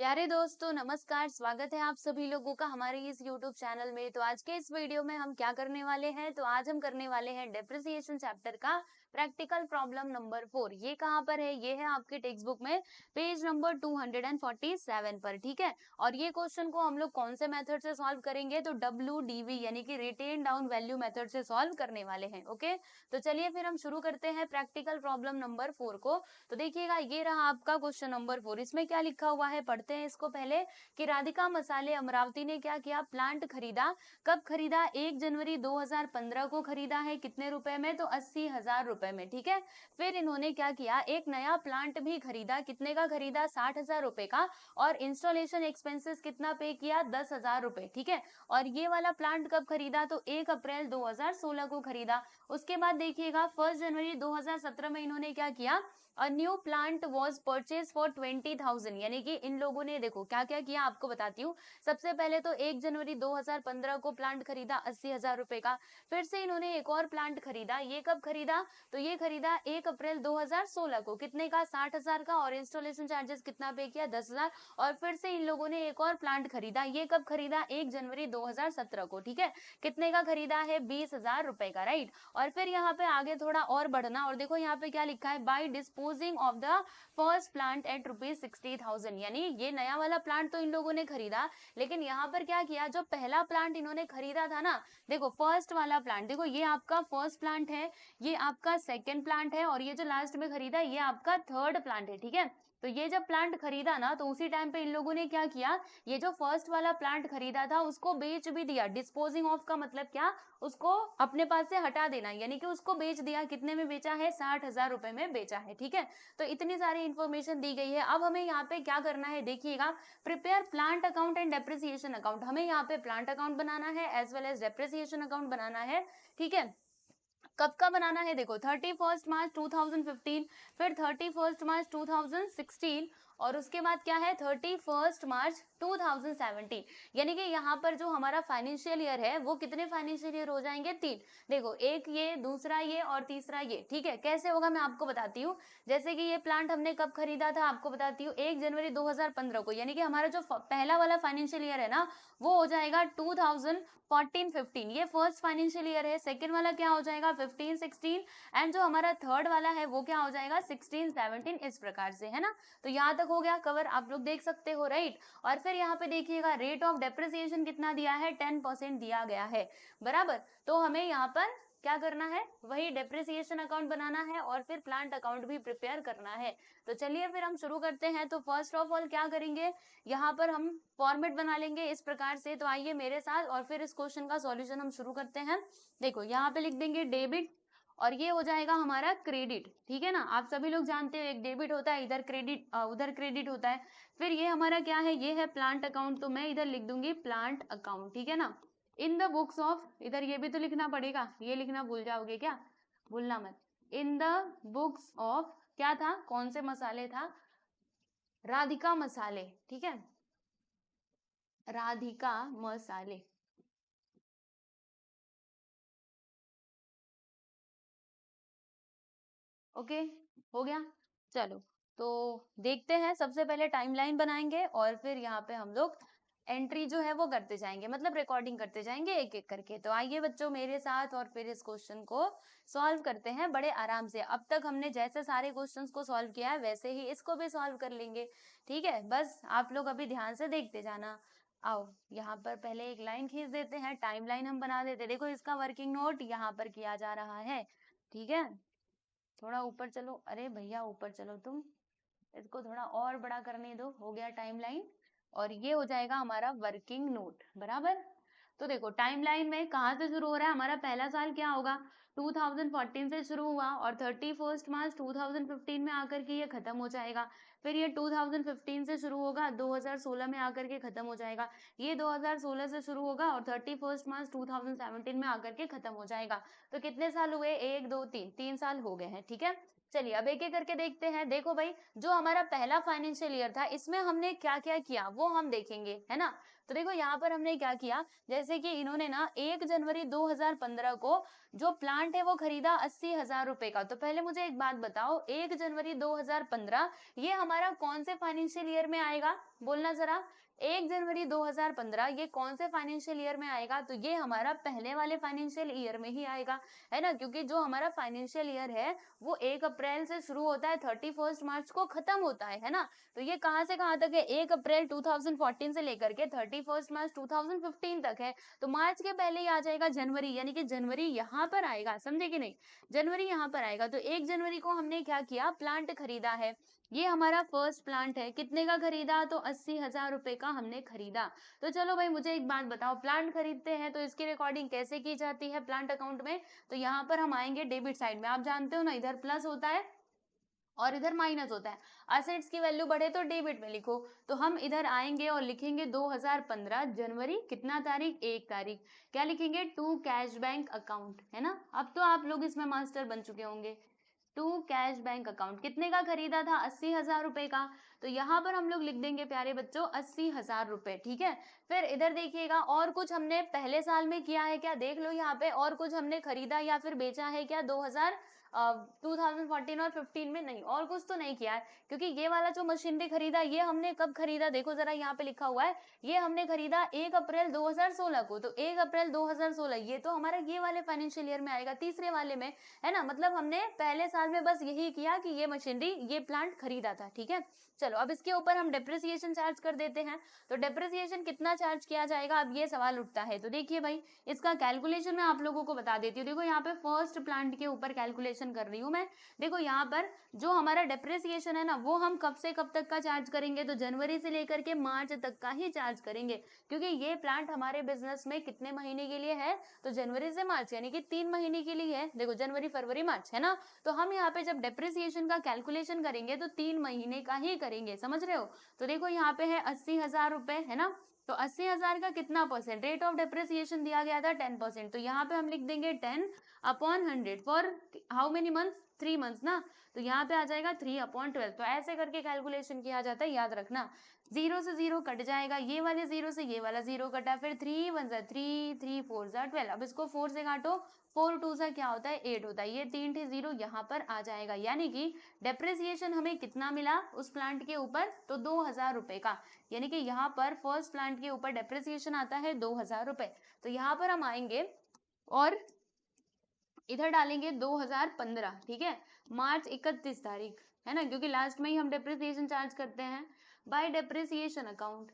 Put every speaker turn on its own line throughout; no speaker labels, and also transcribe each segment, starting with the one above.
प्यारे दोस्तों नमस्कार। स्वागत है आप सभी लोगों का हमारे इस YouTube चैनल में। तो आज के इस वीडियो में हम क्या करने वाले हैं, तो आज हम करने वाले हैं डेप्रिसिएशन चैप्टर का प्रैक्टिकल प्रॉब्लम नंबर 4। ये कहाँ पर है, ये है आपके टेक्स्ट बुक में पेज नंबर 247 पर। ठीक है, और ये क्वेश्चन को हम लोग कौन से मेथड से सॉल्व करेंगे, तो WDV यानी कि रिटेन डाउन वैल्यू मेथड से सॉल्व करने वाले हैं। ओके, तो चलिए फिर हम शुरू करते हैं प्रैक्टिकल प्रॉब्लम नंबर 4 को। तो देखिएगा, ये रहा आपका क्वेश्चन नंबर 4। इसमें क्या लिखा हुआ है, पढ़ते हैं इसको पहले। कि राधिका मसाले अमरावती ने क्या किया, प्लांट खरीदा। कब खरीदा, 1 जनवरी 2015 को खरीदा है। कितने रुपए में, तो 80,000 रुपए में। ठीक है, फिर इन्होंने क्या किया, एक नया प्लांट भी खरीदा। कितने का खरीदा, 60,000 रुपए का। और इंस्टॉलेशन एक्सपेंसेस कितना पे किया, 10,000 रुपए। ठीक है, और ये वाला प्लांट कब खरीदा, तो 1 अप्रैल 2016 को खरीदा। उसके बाद देखिएगा 1 जनवरी 2017 में इन्होंने क्या किया, a new plant was purchase for 20,000। यानी कि इन लोगों ने देखो क्या क्या किया, आपको बताती हूँ। सबसे पहले तो 1 जनवरी 2015 को प्लांट खरीदा 80,000 रुपए का। फिर से इन्होंने एक और प्लांट खरीदा। ये कब खरीदा, तो ये खरीदा 1 अप्रैल 2016 को। कितने का, 60,000 का। और इंस्टॉलेशन चार्जेस कितना पे किया, 10,000। और फिर से इन लोगों ने एक और प्लांट खरीदा। ये कब खरीदा, 1 जनवरी 2017 को। ठीक है, कितने का खरीदा है, 20,000 रुपए का। राइट, और फिर यहाँ पे आगे थोड़ा और बढ़ना, और देखो यहाँ पे क्या लिखा है, by disposing of the first plant at ₹60,000। यानी ये नया वाला प्लांट तो इन लोगों ने खरीदा, लेकिन यहाँ पर क्या किया, जो पहला प्लांट इन्होंने खरीदा था ना, देखो फर्स्ट वाला प्लांट, देखो ये आपका फर्स्ट प्लांट है, ये आपका सेकेंड प्लांट है, और ये जो लास्ट में खरीदा ये आपका थर्ड प्लांट है। ठीक है, तो ये जब प्लांट खरीदा ना, तो उसी टाइम पे इन लोगों ने क्या किया, ये जो फर्स्ट वाला प्लांट खरीदा था उसको बेच भी दिया। डिस्पोजिंग ऑफ का मतलब क्या, उसको अपने पास से हटा देना, यानी कि उसको बेच दिया। कितने में बेचा है, 60,000 रुपए में बेचा है। ठीक है, तो इतनी सारी इंफॉर्मेशन दी गई है। अब हमें यहाँ पे क्या करना है, देखिएगा, prepare plant account and depreciation account. हमें यहाँ पे प्लांट अकाउंट बनाना है as well as depreciation account बनाना है। ठीक है, कब का बनाना है, देखो 31 मार्च 2015, फिर 31 मार्च 2016, और उसके बाद क्या है 31 मार्च 2017। यानी कि यहाँ पर जो हमारा फाइनेंशियल ईयर है वो कितने फाइनेंशियल ईयर हो जाएंगे, 3। देखो, एक ये, दूसरा ये, और तीसरा ये। ठीक है, कैसे होगा मैं आपको बताती हूँ। जैसे कि ये प्लांट हमने कब खरीदा था, आपको बताती हूँ, 1 जनवरी 2015 को। यानी कि हमारा जो पहला वाला फाइनेंशियल ईयर है ना, वो हो जाएगा 2014-15। ये फर्स्ट फाइनेंशियल ईयर है। सेकेंड वाला क्या हो जाएगा, 15-16। एंड जो हमारा थर्ड वाला है वो क्या हो जाएगा, 16-17। इस प्रकार से, है ना। तो यहाँ तक हो गया कवर, आप लोग देख सकते हो। राइट, और फिर यहाँ पे देखिएगा रेट ऑफ डेप्रिसिएशन कितना दिया है, 10% दिया गया है। बराबर, तो हमें यहाँ पर क्या करना है, वही डेप्रिसिएशन अकाउंट बनाना है, और फिर प्लांट अकाउंट भी प्रिपेयर करना है। तो चलिए फिर हम शुरू करते हैं। तो फर्स्ट ऑफ ऑल क्या करेंगे, यहाँ पर हम फॉर्मेट बना लेंगे इस प्रकार से। तो आइए मेरे साथ, और फिर इस क्वेश्चन का सॉल्यूशन हम शुरू करते हैं। देखो यहाँ पे लिख देंगे डेबिट, और ये हो जाएगा हमारा क्रेडिट। ठीक है ना, आप सभी लोग जानते हो एक डेबिट होता है, इधर क्रेडिट उधर क्रेडिट होता है। फिर ये हमारा क्या है, ये है प्लांट अकाउंट, तो मैं इधर लिख दूंगी प्लांट अकाउंट। ठीक है ना, इन द बुक्स ऑफ, इधर ये भी तो लिखना पड़ेगा, ये लिखना भूल जाओगे क्या, भूलना मत। इन द बुक्स ऑफ, क्या था, कौन से मसाले था, राधिका मसाले। ठीक है, राधिका मसाले। ओके, हो गया। चलो, तो देखते हैं, सबसे पहले टाइमलाइन बनाएंगे, और फिर यहाँ पे हम लोग एंट्री जो है वो करते जाएंगे, मतलब रिकॉर्डिंग करते जाएंगे एक एक करके। तो आइए बच्चों मेरे साथ, और फिर इस क्वेश्चन को सॉल्व करते हैं बड़े आराम से। अब तक हमने जैसे सारे क्वेश्चंस को सॉल्व किया है वैसे ही इसको भी सॉल्व कर लेंगे। ठीक है, बस आप लोग अभी ध्यान से देखते जाना। आओ, यहाँ पर पहले एक लाइन खींच देते हैं, टाइमलाइन हम बना देते हैं। देखो, इसका वर्किंग नोट यहाँ पर किया जा रहा है। ठीक है, थोड़ा ऊपर चलो, अरे भैया ऊपर चलो तुम, इसको थोड़ा और बड़ा करने दो। हो गया टाइमलाइन, और ये हो जाएगा हमारा वर्किंग नोट। बराबर, तो देखो टाइमलाइन में कहाँ से शुरू हो रहा है, हमारा पहला साल क्या होगा, 2014 से शुरू हुआ, और 31 मार्च 2015 में आकर के ये खत्म हो जाएगा। फिर ये 2015 से शुरू होगा, 2016 में आकर के खत्म हो जाएगा। ये 2016 से शुरू होगा, और 31 मार्च 2017 में आकर के खत्म हो जाएगा। तो कितने साल हुए, 1 2 3, 3 साल हो गए हैं। ठीक है, चलिए अब एक एक करके देखते हैं। देखो भाई, जो हमारा पहला फाइनेंशियल ईयर था इसमें हमने क्या क्या किया वो हम देखेंगे, है ना। तो देखो यहाँ पर हमने क्या किया, जैसे कि इन्होंने ना 1 जनवरी 2015 को जो प्लांट है वो खरीदा 80,000 रुपए का। तो पहले मुझे एक बात बताओ, 1 जनवरी 2015 ये हमारा कौन से फाइनेंशियल ईयर में आएगा, बोलना जरा। 1 जनवरी 2015 ये कौन से फाइनेंशियल ईयर में आएगा, तो ये हमारा पहले वाले फाइनेंशियल ईयर में ही आएगा, है ना, क्योंकि जो हमारा फाइनेंशियल ईयर है वो 1 अप्रैल से शुरू होता है, 31 मार्च को खत्म होता है ना। तो ये कहाँ से कहाँ तक है, 1 अप्रैल 2014 से लेकर के 31 मार्च 2015 तक है। तो मार्च के पहले ही आ जाएगा जनवरी, यानी कि जनवरी यहाँ पर आएगा, समझे कि नहीं, जनवरी यहाँ पर आएगा। तो 1 जनवरी को हमने क्या किया, प्लांट खरीदा है, ये हमारा फर्स्ट प्लांट है, कितने का खरीदा, तो 80,000 रुपए का हमने खरीदा। तो चलो भाई मुझे एक बात बताओ, प्लांट खरीदते हैं तो इसकी रिकॉर्डिंग कैसे की जाती है प्लांट अकाउंट में, तो यहाँ पर हम आएंगे डेबिट साइड में, आप जानते हो ना, इधर प्लस होता है और इधर माइनस होता है, असेट्स की वैल्यू बढ़े तो डेबिट में लिखो। तो हम इधर आएंगे और लिखेंगे 2015 जनवरी कितना तारीख, 1 तारीख, क्या लिखेंगे, टू कैश बैंक अकाउंट, है ना। अब तो आप लोग इसमें मास्टर बन चुके होंगे। टू कैश बैंक अकाउंट, कितने का खरीदा था, 80,000 रुपए का। तो यहाँ पर हम लोग लिख देंगे प्यारे बच्चों 80,000 रुपए, ठीक है। फिर इधर देखिएगा, और कुछ हमने पहले साल में किया है क्या, देख लो यहाँ पे, और कुछ हमने खरीदा या फिर बेचा है क्या 2014 और 15 में, नहीं, और कुछ तो नहीं किया है, क्योंकि ये वाला जो मशीनरी खरीदा ये हमने कब खरीदा, देखो जरा यहाँ पे लिखा हुआ है, ये हमने खरीदा 1 अप्रैल 2016 को। तो 1 अप्रैल 2016 ये तो हमारा ये वाले फाइनेंशियल ईयर में आएगा, तीसरे वाले में, है ना। मतलब हमने पहले साल में बस यही किया कि ये मशीनरी, ये प्लांट खरीदा था, ठीक है। चलो अब इसके ऊपर हम डेप्रिसिएशन चार्ज कर देते हैं। तो डेप्रिसिएशन कितना चार्ज किया जाएगा, अब ये सवाल उठता है। तो देखिए भाई, इसका कैलकुलेशन मैं आप लोगों को बता देती हूँ। देखो यहाँ पे फर्स्ट प्लांट के ऊपर कैलकुलेशन कर रही हूँ मैं। देखो यहाँ पर जो हमारा डेप्रिसिएशन है ना, वो हम कब से कब तक का चार्ज करेंगे, तो जनवरी से लेकर के मार्च तक का ही चार्ज करेंगे, क्योंकि ये प्लांट हमारे बिजनेस में कितने महीने के लिए है, तो जनवरी से मार्च, यानी कि 3 महीने के लिए है। देखो जनवरी फरवरी मार्च, है ना। तो हम यहाँ पे जब डेप्रिसिएशन का कैलकुलेशन करेंगे तो 3 महीने का ही करेंगे, समझ रहे हो। तो देखो यहाँ पे है 80,000 रुपए, है ना। तो 80,000 का कितना परसेंट, रेट ऑफ डेप्रिसिएशन दिया गया था 10%, तो यहाँ पे हम लिख देंगे 10/100 for how many months, 3 months ना। तो यहाँ पे आ जाएगा 3/12। तो ऐसे करके कैलकुलेशन किया जाता है, याद रखना। 0 से 0 कट जाएगा, ये वाले 0 से ये वाला 0 कटा, फिर 3 1 जा 3, 3 4 जा 12। अब इसको 4 से काटो, 4 2 सा क्या होता है, 8 होता है, ये 3 थे 0 यहाँ पर आ जाएगा। यानी कि डेप्रिसिएशन हमें कितना मिला उस प्लांट के ऊपर, तो 2,000 रुपए का, यानी कि यहाँ पर फर्स्ट प्लांट के ऊपर डेप्रिसिएशन आता है 2,000 रुपए। तो यहाँ पर हम आएंगे और इधर डालेंगे 2015, ठीक है, मार्च 31 तारीख, है ना, क्योंकि लास्ट में ही हम डेप्रिसिएशन चार्ज करते हैं bye depreciation account.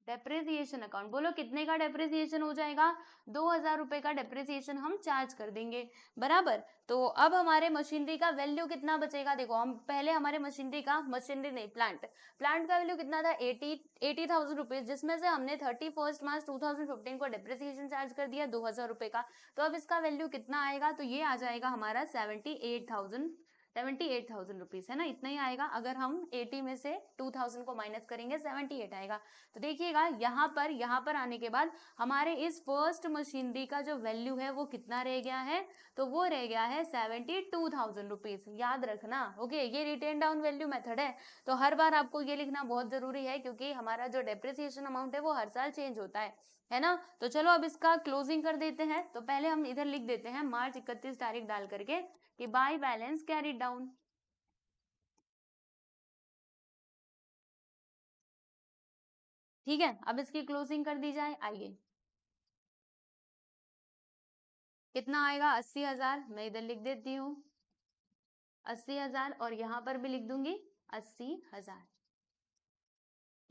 Depreciation account, बोलो कितने का डेप्रिसिएशन हो जाएगा, 2,000 रुपए का डेप्रिसिएशन हम चार्ज कर देंगे, बराबर। तो अब हमारे मशीनरी का वैल्यू कितना बचेगा, देखो हम पहले हमारे मशीनरी नहीं, प्लांट का वैल्यू कितना था, 80,000 रुपीज, जिसमें से हमने 31 मार्च 2015 को डेप्रिसिएशन चार्ज कर दिया 2,000 रुपए का। तो अब इसका वैल्यू कितना आएगा, तो ये आ जाएगा हमारा 78,000 रुपीज, है ना, इतना ही आएगा। अगर हम 80 में से 2,000 को माइनस करेंगे 78 आएगा। तो देखिएगा यहाँ पर आने के बाद हमारे इस फर्स्ट मशीनरी का जो वैल्यू है वो कितना रह गया है, तो वो रह गया है 72,000 रुपीज, याद रखना। ओके, ये रिटेन डाउन वैल्यू मेथड है, तो हर बार आपको ये लिखना बहुत जरूरी है, क्योंकि हमारा जो डेप्रिसिएशन अमाउंट है वो हर साल चेंज होता है ना। तो चलो अब इसका क्लोजिंग कर देते हैं। तो पहले हम इधर लिख देते हैं मार्च 31 तारीख डाल करके कि बाय बैलेंस कैरीड डाउन। ठीक है, अब इसकी क्लोजिंग कर दी जाए, आइए। कितना आएगा, 80,000, मैं इधर लिख देती हूँ 80,000, और यहां पर भी लिख दूंगी 80,000,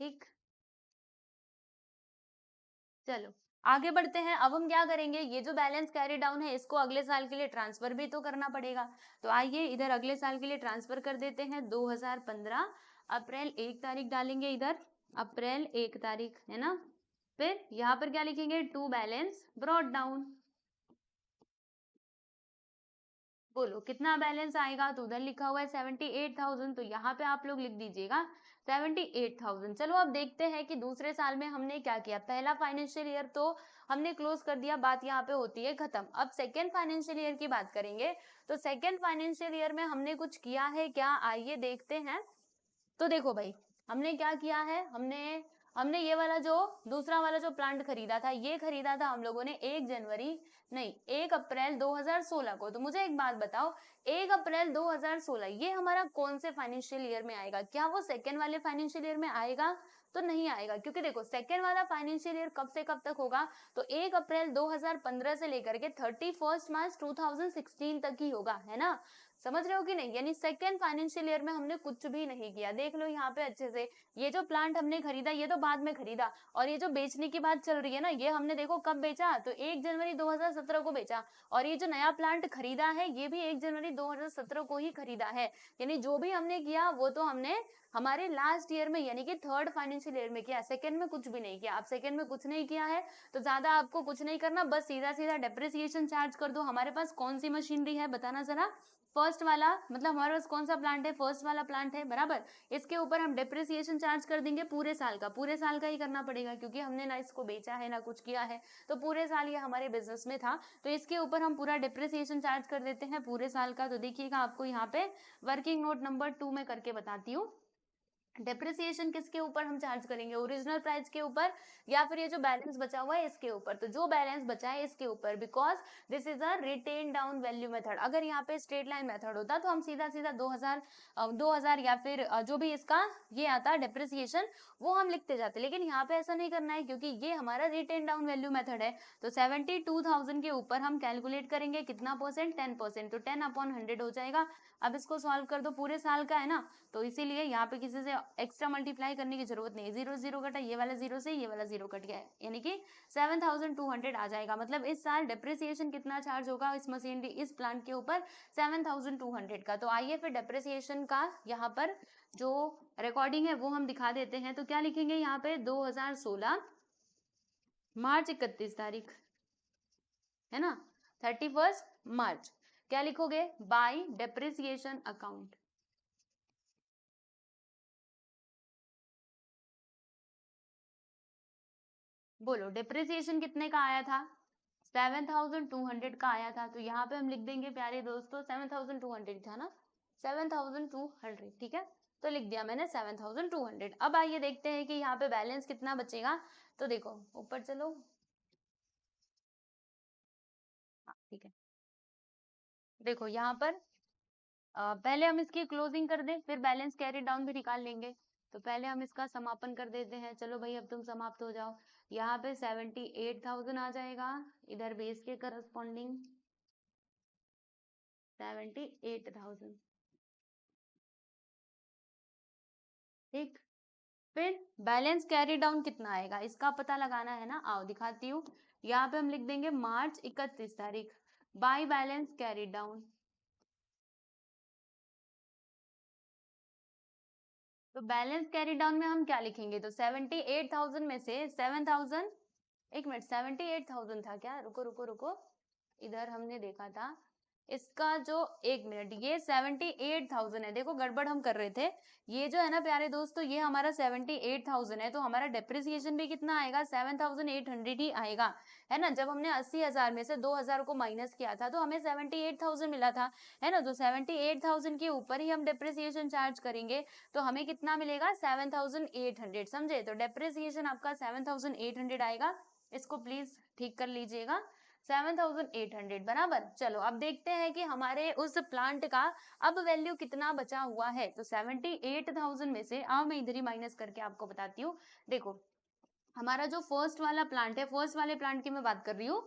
ठीक। चलो आगे बढ़ते हैं। अब हम क्या करेंगे, ये जो बैलेंस कैरी डाउन है इसको अगले साल के लिए ट्रांसफर भी तो करना पड़ेगा। तो आइए इधर अगले साल के लिए ट्रांसफर कर देते हैं। 2015 अप्रैल 1 तारीख डालेंगे इधर, अप्रैल 1 तारीख, है ना। फिर यहाँ पर क्या लिखेंगे, टू बैलेंस ब्रॉट डाउन। बोलो कितना बैलेंस आएगा, तो उधर लिखा हुआ है 78,000, तो यहाँ पे आप लोग लिख दीजिएगा 78,000। चलो अब देखते हैं कि दूसरे साल में हमने क्या किया। पहला फाइनेंशियल ईयर तो हमने क्लोज कर दिया, बात यहाँ पे होती है खत्म। अब सेकेंड फाइनेंशियल ईयर की बात करेंगे। तो सेकेंड फाइनेंशियल ईयर में हमने कुछ किया है क्या, आइए देखते हैं। तो देखो भाई, हमने क्या किया है, हमने ये वाला जो दूसरा वाला जो प्लांट खरीदा था, ये खरीदा था हम लोगों ने 1 जनवरी नहीं 1 अप्रैल 2016 को। तो मुझे एक बात बताओ, 1 अप्रैल 2016 ये हमारा कौन से फाइनेंशियल ईयर में आएगा? क्या वो सेकेंड वाले फाइनेंशियल ईयर में आएगा? तो नहीं आएगा, क्योंकि देखो सेकेंड वाला फाइनेंशियल ईयर कब से कब तक होगा? तो 1 अप्रैल 2015 से लेकर के 31 मार्च 2016 तक ही होगा, है ना? समझ रहे हो कि नहीं? यानी सेकेंड फाइनेंशियल ईयर में हमने कुछ भी नहीं किया। देख लो यहाँ पे अच्छे से, ये जो प्लांट हमने खरीदा ये तो बाद में खरीदा, और ये जो बेचने की बात चल रही है ना, ये हमने देखो कब बेचा? तो 1 जनवरी 2017 को बेचा। और ये जो नया प्लांट खरीदा है ये भी 1 जनवरी 2017 को ही खरीदा है। यानी जो भी हमने किया वो तो हमने हमारे लास्ट ईयर में यानी कि थर्ड फाइनेंशियल ईयर में किया, सेकंड में कुछ भी नहीं किया। आप सेकंड में कुछ नहीं किया है तो ज्यादा आपको कुछ नहीं करना, बस सीधा सीधा डेप्रिसिएशन चार्ज कर दो। हमारे पास कौन सी मशीनरी है बताना जरा? फर्स्ट वाला, मतलब हमारे पास कौन सा प्लांट है? फर्स्ट वाला प्लांट है, बराबर। इसके ऊपर हम डेप्रिसिएशन चार्ज कर देंगे पूरे साल का, पूरे साल का ही करना पड़ेगा क्योंकि हमने ना इसको बेचा है ना कुछ किया है, तो पूरे साल ये हमारे बिजनेस में था, तो इसके ऊपर हम पूरा डेप्रिसिएशन चार्ज कर देते हैं पूरे साल का। तो देखिएगा आपको यहाँ पे वर्किंग नोट नंबर 2 में करके बताती हूँ। डेप्रिसिएशन किसके ऊपर हम चार्ज करेंगे? ओरिजिनल प्राइस के ऊपर या फिर ये जो बैलेंस बचा हुआ है इसके ऊपर? तो जो बैलेंस बचा है इसके ऊपर, because this is a written down value method. अगर यहाँ पे स्ट्रेट लाइन मेथड होता तो हम सीधा सीधा 2000 या फिर जो भी इसका ये आता डेप्रिसिएशन वो हम लिखते जाते, लेकिन यहाँ पे ऐसा नहीं करना है क्योंकि ये हमारा रिटेन डाउन वैल्यू मेथड है। तो 72,000 के ऊपर हम कैलकुलेट करेंगे कितना परसेंट? 10%, तो 10/100 हो जाएगा। अब इसको सॉल्व कर दो, पूरे साल का है ना, तो इसीलिए यहाँ पे किसी से एक्स्ट्रा मल्टीप्लाई करने की जरूरत नहीं है। 0 0 कटा, ये वाला 0 से ये वाला 0 कट गया है, यानी कि 7200 आ जाएगा। मतलब इस साल डेप्रिसिएशन कितना चार्ज होगा इस मशीनरी, इस प्लांट के ऊपर? 7200 का। तो आइए फिर डेप्रिसिएशन का यहाँ पर जो रिकॉर्डिंग है वो हम दिखा देते हैं। तो क्या लिखेंगे यहाँ पे? 2016 मार्च 31 तारीख, है ना, 31 मार्च। क्या लिखोगे? Bye depreciation account. बोलो डेप्रिसिएशन कितने का आया था? 7200 का आया था। तो यहाँ पे हम लिख देंगे प्यारे दोस्तों 7200 था ना, 7200, ठीक है। तो लिख दिया मैंने 7200। अब आइए देखते हैं कि यहाँ पे बैलेंस कितना बचेगा। तो देखो ऊपर चलो, हाँ ठीक है। देखो यहाँ पर पहले हम इसकी क्लोजिंग कर दें फिर बैलेंस कैरी डाउन भी निकाल लेंगे। तो पहले हम इसका समापन कर देते हैं। चलो भाई अब तुम समाप्त हो जाओ। यहाँ पे 78,000 आ जाएगा, इधर बेस के करस्पॉन्डिंग 78,000, ठीक। फिर बैलेंस कैरी डाउन कितना आएगा इसका पता लगाना है ना, आओ दिखाती हूँ। यहाँ पे हम लिख देंगे मार्च 31 तारीख, बाय बैलेंस कैरी डाउन। तो बैलेंस कैरी डाउन में हम क्या लिखेंगे? तो 78,000 में से 7,000, एक मिनट 78,000 था क्या? रुको रुको रुको, इधर हमने देखा था इसका जो, एक मिनट, ये 78,000 है। देखो गड़बड़ हम कर रहे थे, ये जो है ना प्यारे दोस्तों ये हमारा 78,000 है, तो हमारा डेप्रिसिएशन भी कितना आएगा? 7,800 ही आएगा, है ना। जब हमने 80,000 में से 2,000 को माइनस किया था तो हमें 78,000 मिला था, है ना। तो 78,000 के ऊपर ही हम डेप्रिसिएशन चार्ज करेंगे तो हमें कितना मिलेगा? 7,800, समझे। तो डेप्रिसिएशन आपका 7,800 आएगा, इसको प्लीज ठीक कर लीजिएगा, 7,800 बराबर। चलो अब देखते हैं कि हमारे उस प्लांट का अब वैल्यू कितना बचा हुआ है। तो 78,000 में से, आओ मैं इधर ही माइनस करके आपको बताती हूँ। देखो हमारा जो फर्स्ट वाला प्लांट है, फर्स्ट वाले प्लांट की मैं बात कर रही हूँ,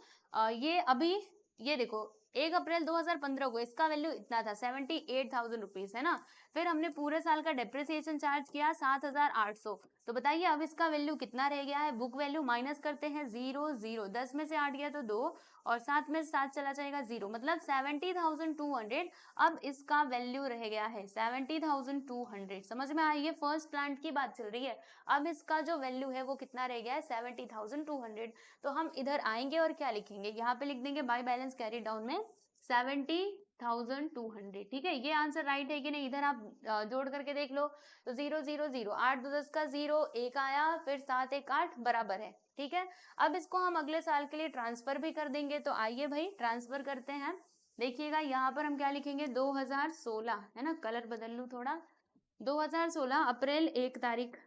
ये अभी, ये देखो 1 अप्रैल 2015 को इसका वैल्यू इतना था 78,000 रुपीज, है ना। फिर हमने पूरे साल का डेप्रिसिएशन चार्ज किया 7,800। तो बताइए अब इसका वैल्यू कितना रह गया है? बुक वैल्यू माइनस करते हैं 0 0, 10 में से 8 गया तो 2, और 7 में से 7 चला जाएगा 0, मतलब 70,200 अब इसका वैल्यू रह गया है 70,200। समझ में आई? ये फर्स्ट प्लांट की बात चल रही है। अब इसका जो वैल्यू है वो कितना रह गया है? 70,200। तो हम इधर आएंगे और क्या लिखेंगे? यहाँ पे लिख देंगे बाय बैलेंस कैरी डाउन में 70,200, ठीक है। ये आंसर राइट है कि नहीं? इधर आप जोड़ करके देख लो। तो 0 0 0, 8 2 10 का 0, 1 आया, फिर 7 1 8 बराबर है, ठीक है। अब इसको हम अगले साल के लिए ट्रांसफर भी कर देंगे। तो आइए भाई ट्रांसफर करते हैं। देखिएगा यहाँ पर हम क्या लिखेंगे? 2016, है ना, कलर बदल लूं थोड़ा, 2016 अप्रैल 1 तारीख,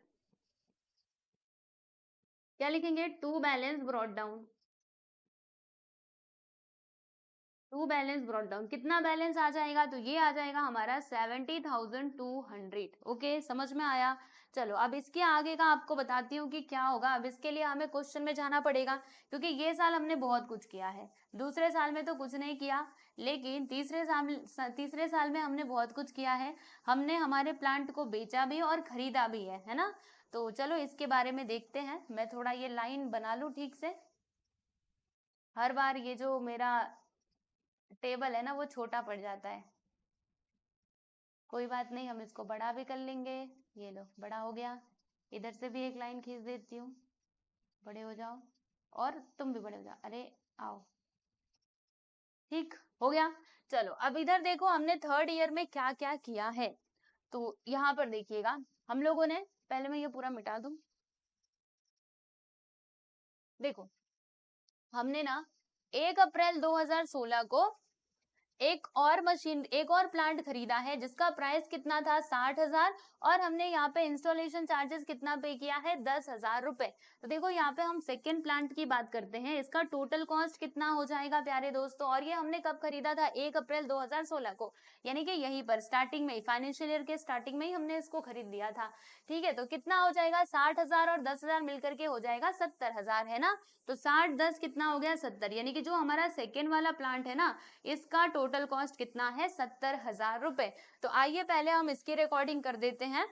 क्या लिखेंगे? To balance brought down, to balance brought down, कितना बैलेंस आ जाएगा? तो ये आ जाएगा हमारा 70,200। ओके, समझ में आया? चलो अब इसके आगे का आपको बताती हूँ कि क्या होगा। अब इसके लिए हमें क्वेश्चन में जाना पड़ेगा, क्योंकि ये साल हमने बहुत कुछ किया है, दूसरे साल में तो कुछ नहीं किया, लेकिन तीसरे साल में हमने बहुत कुछ किया है। हमने हमारे प्लांट को बेचा भी और खरीदा भी है ना? तो चलो इसके बारे में देखते हैं। मैं थोड़ा ये लाइन बना लूं ठीक से, हर बार ये जो मेरा टेबल है ना वो छोटा पड़ जाता है। कोई बात नहीं, हम इसको बड़ा भी कर लेंगे। ये लो, बड़ा हो गया। इधर से भी एक लाइन खींच देती हूँ, बड़े हो जाओ, और तुम भी बड़े हो जाओ। अरे आओ, ठीक हो गया। चलो अब इधर देखो, हमने थर्ड ईयर में क्या क्या किया है। तो यहाँ पर देखिएगा, हम लोगों ने, पहले मैं ये पूरा मिटा दूं। देखो, हमने ना 1 अप्रैल 2016 को एक और प्लांट खरीदा है, जिसका प्राइस कितना था? 60,000। और हमने यहाँ पे इंस्टॉलेशन चार्जेस कितना पे किया है? 10,000 रुपए। तो देखो यहाँ पे हम सेकेंड प्लांट की बात करते हैं, इसका टोटल कॉस्ट कितना हो जाएगा प्यारे दोस्तों? और ये हमने कब खरीदा था? 1 अप्रैल 2016 को, यानी कि यहीं पर स्टार्टिंग में, फाइनेंशियल ईयर के स्टार्टिंग में ही हमने इसको खरीद लिया था। ठीक है, तो कितना हो जाएगा? 60,000 और 10,000 मिलकर के हो जाएगा 70,000, है ना? तो 60 10 कितना हो गया? 70, यानी कि जो हमारा सेकेंड वाला प्लांट है ना, इसका टोटल कॉस्ट कितना है? 70,000 रुपए। तो आइए पहले हम इसकी रिकॉर्डिंग कर देते हैं।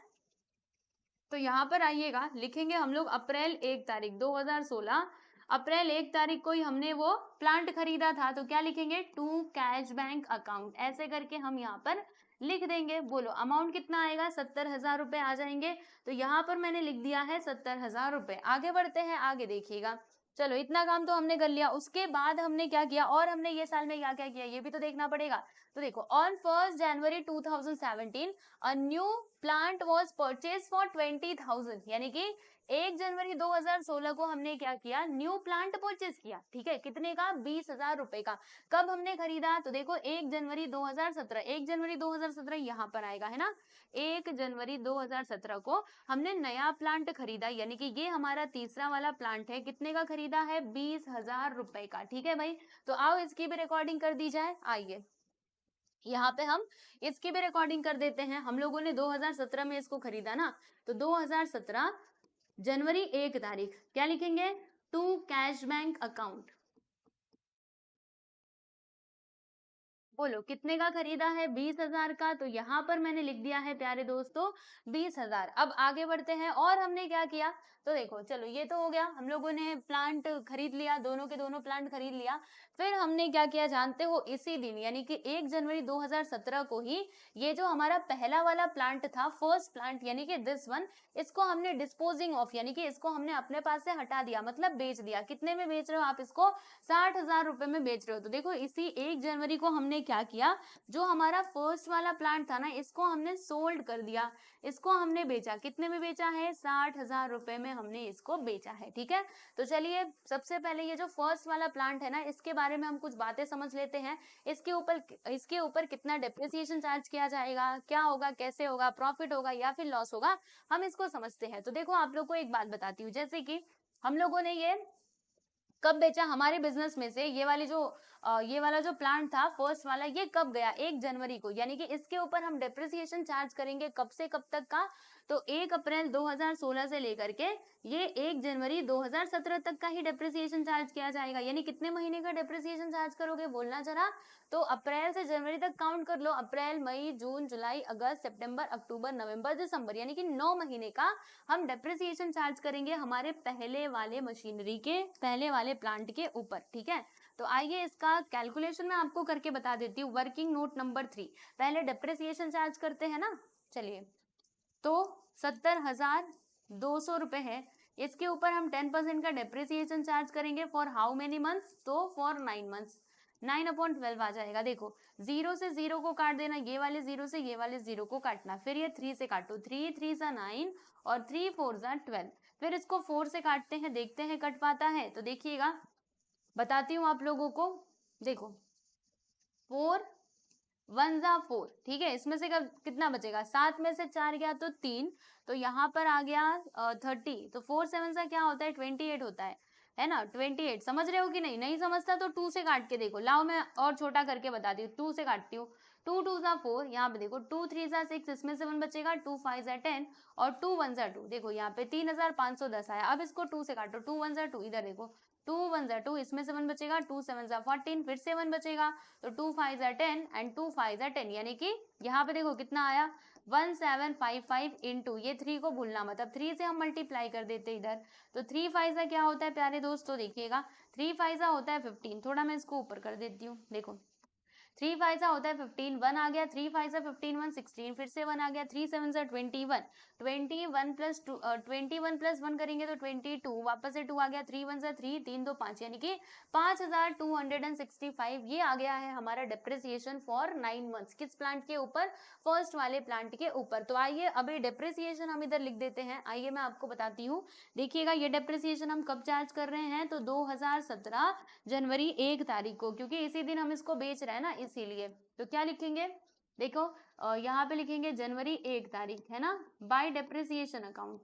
तो यहाँ पर आइएगा, लिखेंगे हम लोग अप्रैल 1 तारीख 2016, अप्रैल 1 तारीख को ही हमने वो प्लांट खरीदा था। तो क्या लिखेंगे? टू कैश बैंक अकाउंट, ऐसे करके हम यहाँ पर लिख देंगे। बोलो अमाउंट कितना आएगा? 70,000 रुपए आ जाएंगे। तो यहाँ पर मैंने लिख दिया है 70,000 रुपए। आगे बढ़ते हैं, आगे देखिएगा। चलो इतना काम तो हमने कर लिया। उसके बाद हमने क्या किया, और हमने ये साल में क्या क्या किया ये भी तो देखना पड़ेगा। तो देखो, on 1 January 2017 a new plant was purchase for 20,000, यानी कि 1 जनवरी 2016 को हमने क्या किया? न्यू प्लांट परचेज किया। ठीक है, कितने का? 20,000 रुपए का। कब हमने खरीदा? तो देखो 1 जनवरी 2017, 1 जनवरी 2017 यहाँ पर आएगा, है ना? 1 जनवरी 2017 को हमने नया प्लांट खरीदा, यानी कि ये हमारा तीसरा वाला प्लांट है। कितने का खरीदा है? 20,000 रुपए का। ठीक है भाई, तो आओ इसकी भी रिकॉर्डिंग कर दी जाए। आइए यहाँ पे हम इसकी भी रिकॉर्डिंग कर देते हैं। हम लोगों ने 2017 में इसको खरीदा ना, तो 2017 जनवरी 1 तारीख क्या लिखेंगे? To cash bank account. बोलो कितने का खरीदा है? 20,000 का। तो यहाँ पर मैंने लिख दिया है प्यारे दोस्तों 20,000। अब आगे बढ़ते हैं, और हमने क्या किया? तो देखो, चलो ये तो हो गया, हम लोगों ने प्लांट खरीद लिया, दोनों के दोनों प्लांट खरीद लिया। फिर हमने क्या किया जानते हो? इसी दिन, यानी कि 1 जनवरी 2017 को ही ये जो हमारा पहला वाला प्लांट था, फर्स्ट प्लांट, यानी कि दिस वन, इसको हमने डिस्पोजिंग ऑफ, यानी कि इसको हमने अपने पास से हटा दिया, मतलब बेच दिया। कितने में बेच रहे हो आप इसको? 60,000 रुपए में बेच रहे हो। तो देखो इसी 1 जनवरी को हमने क्या किया? जो हमारा फर्स्ट वाला प्लांट था ना, इसको हमने सोल्ड कर दिया, इसको हमने बेचा। कितने में बेचा है? 60,000 रुपए में हमने इसको बेचा है। ठीक है, तो चलिए सबसे पहले ये जो फर्स्ट वाला प्लांट है ना, इसके बारे में हम कुछ बातें समझ लेते हैं। इसके ऊपर कितना डेप्रिसिएशन चार्ज किया जाएगा, क्या होगा, कैसे होगा, प्रॉफिट होगा या फिर लॉस होगा, हम इसको समझते हैं। तो देखो आप लोग को एक बात बताती हूँ, जैसे कि हम लोगों ने ये कब बेचा? हमारे बिजनेस में से ये वाला जो प्लांट था फर्स्ट वाला, ये कब गया? 1 जनवरी को, यानी कि इसके ऊपर हम डेप्रिसिएशन चार्ज करेंगे कब से कब तक का? तो 1 अप्रैल 2016 से लेकर के ये 1 जनवरी 2017 तक का ही डेप्रिसिएशन चार्ज किया जाएगा। यानी कितने महीने का डेप्रिसिएशन चार्ज करोगे? बोलना जरा। तो अप्रैल से जनवरी तक काउंट कर लो, अप्रैल मई जून जुलाई अगस्त सितंबर अक्टूबर नवंबर दिसंबर, यानी कि 9 महीने का हम डेप्रिसिएशन चार्ज करेंगे हमारे पहले वाले मशीनरी के, पहले वाले प्लांट के ऊपर। ठीक है, तो आइए इसका कैलकुलेशन मैं आपको करके बता देती हूँ। वर्किंग नोट नंबर 3, पहले डेप्रिसिएशन चार्ज करते हैं ना। चलिए, तो 70,200 रुपए है, इसके ऊपर हम 10% का डेप्रिसिएशन चार्ज करेंगे फॉर हाउ मेनी मंथ्स? तो फॉर 9 मंथ्स, 9/12 आ जाएगा। देखो, 0 से 0 को काट देना, ये वाले 0 से ये वाले 0 को काटना, फिर ये 3 से काटो, 3 3 सा 9 और 3 4 सा 12, फिर इसको 4 से काटते हैं, देखते हैं कट पाता है। तो देखिएगा, बताती हूँ आप लोगों को। देखो 4 1 जा 4, ठीक है। इसमें से कितना बचेगा, 7 में से 4 गया तो 3, तो यहाँ पर आ गया 30, तो 4 7 जा क्या होता है, 28 होता है ना। 28 समझ रहे हो कि नहीं, नहीं समझता तो 2 से काट के देखो, लाओ मैं और छोटा करके बताती हूँ, 2 से काटती हूँ। 2 2 जा 4, यहाँ पे देखो 2 3 जा 6, इसमें से 1 बचेगा, 2 5 जा 10 और 2 1 जा 2, देखो यहाँ पे 3510 आया। अब इसको 2 से काटो, 2 1 जा 2, इधर देखो 2 1 जा 2, इसमें से 1 बचेगा, 2 7 जा 14, फिर से 1 बचेगा, तो 2 5 जा 10 एंड 2 5 जा 10, यानी कि यहाँ पे देखो कितना आया, 1755 इंटू, ये 3 को भूलना मत, अब 3 से हम मल्टीप्लाई कर देते इधर, तो 3 5 जा क्या होता है प्यारे दोस्तों, देखिएगा 3 5 जा होता है 15, थोड़ा मैं इसको ऊपर कर देती हूँ, देखो 3 5 जा होता है 15, 1 आ गया, 3 5 जा 15 1 16, फिर से 1 आ गया, 3 7 जा 21, 21 प्लस 2 21 प्लस 1 करेंगे तो 22, वापस से 2 आ गया, 3 1 जा 3, 3 2 5, यानी कि 5265 ये आ गया है हमारा डेप्रिसिएशन फॉर 9 मंथ्स। किस प्लांट के ऊपर, फर्स्ट वाले प्लांट के ऊपर। तो आइए अभी डेप्रिसिएशन हम इधर लिख देते हैं, आइए मैं आपको बताती हूँ। देखिएगा ये डेप्रिसिएशन हम कब चार्ज कर रहे हैं, तो 2017 जनवरी 1 तारीख को, क्योंकि इसी दिन हम इसको बेच रहे हैं ना, इसीलिए। तो क्या लिखेंगे, देखो यहाँ पे लिखेंगे जनवरी 1 तारीख, है ना, बाय डेप्रिसिएशन अकाउंट।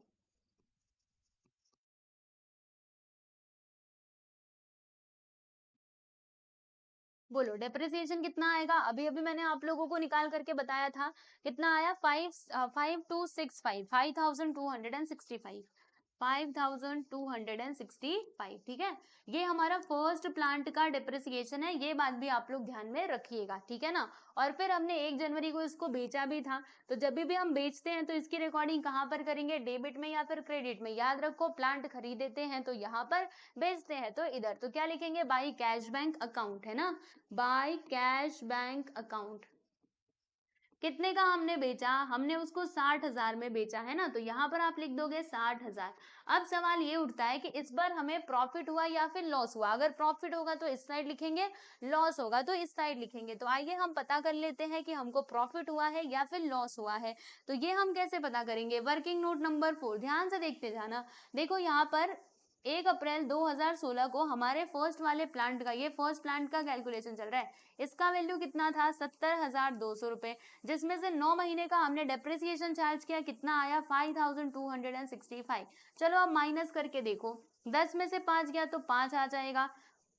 बोलो डेप्रिसिएशन कितना आएगा, अभी अभी मैंने आप लोगों को निकाल करके बताया था, कितना आया, 5265, 5265, 5265, ठीक है। ये हमारा फर्स्ट प्लांट का डेप्रिसिएशन है, ये बात भी आप लोग ध्यान में रखिएगा, ठीक है ना। और फिर हमने 1 जनवरी को इसको बेचा भी था, तो जब भी हम बेचते हैं तो इसकी रिकॉर्डिंग कहाँ पर करेंगे, डेबिट में या फिर क्रेडिट में। याद रखो, प्लांट खरीदेते हैं तो यहाँ पर, बेचते हैं तो इधर। तो क्या लिखेंगे, बाई कैश बैंक अकाउंट, है ना, बाई कैश बैंक अकाउंट। कितने का हमने बेचा, हमने उसको 60,000 में बेचा, है ना, तो यहाँ पर आप लिख दोगे 60,000। अब सवाल ये उठता है कि इस बार हमें प्रॉफिट हुआ या फिर लॉस हुआ। अगर प्रॉफिट होगा तो इस साइड लिखेंगे, लॉस होगा तो इस साइड लिखेंगे। तो आइए हम पता कर लेते हैं कि हमको प्रॉफिट हुआ है या फिर लॉस हुआ है। तो ये हम कैसे पता करेंगे, वर्किंग नोट नंबर 4 ध्यान से देखते जाना। देखो यहाँ पर 1 अप्रैल 2016 को हमारे फर्स्ट वाले प्लांट का, ये फर्स्ट प्लांट का कैलकुलेशन चल रहा है, इसका वैल्यू कितना था, 70,200 रुपए, जिसमें से 9 महीने का हमने डेप्रिसिएशन चार्ज किया, कितना आया, 5265। चलो अब माइनस करके देखो, 10 में से 5 गया तो 5 आ जाएगा,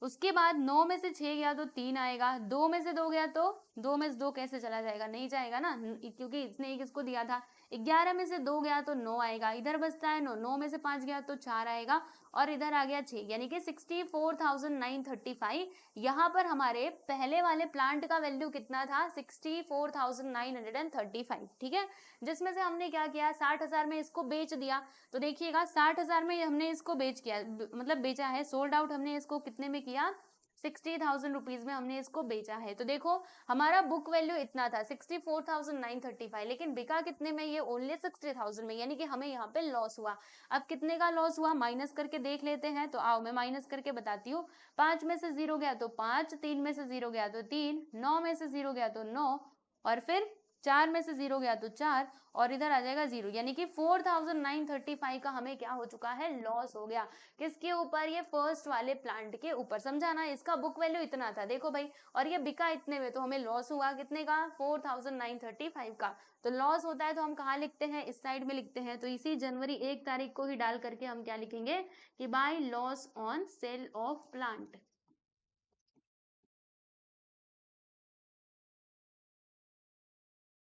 उसके बाद 9 में से 6 गया तो 3 आएगा, 2 में से 2 गया तो 2 में से 2 कैसे चला जाएगा, नहीं जाएगा ना, क्योंकि इसने एक इसको दिया था। 11 में से 2 गया तो 9 आएगा, इधर बचता है 9, 9 में से 5 गया तो 4 आएगा, और इधर आ गया 6, यानी कि 64,935। यहाँ पर हमारे पहले वाले प्लांट का वैल्यू कितना था, 64,935, ठीक है। जिसमें से हमने क्या किया, 60,000 में इसको बेच दिया। तो देखिएगा 60,000 में हमने इसको मतलब बेचा है, सोल्ड आउट हमने इसको कितने में किया, 60,000 रुपीज में हमने इसको बेचा है। तो देखो हमारा बुक वैल्यू इतना था 64,935, लेकिन बिका कितने में, ये ओनली 60,000 में, यानी कि हमें यहाँ पे लॉस हुआ। अब कितने का लॉस हुआ, माइनस करके देख लेते हैं। तो आओ मैं माइनस करके बताती हूँ। 5 में से 0 गया तो 5, 3 में से 0 गया तो 3, 9 में से 0 गया तो 9, और फिर 4 में से 0 गया तो 4, और इधर आ जाएगा 0, यानी कि 4,935 का हमें क्या हो चुका है, लॉस हो गया। किसके ऊपर, ये फर्स्ट वाले प्लांट के ऊपर, समझा ना। इसका बुक वैल्यू इतना था, देखो भाई, और ये बिका इतने में, तो हमें लॉस हुआ कितने का, 4,935 का। तो लॉस होता है तो हम कहाँ लिखते हैं, इस साइड में लिखते हैं। तो इसी जनवरी 1 तारीख को ही डाल करके हम क्या लिखेंगे, कि by loss on sale of plant.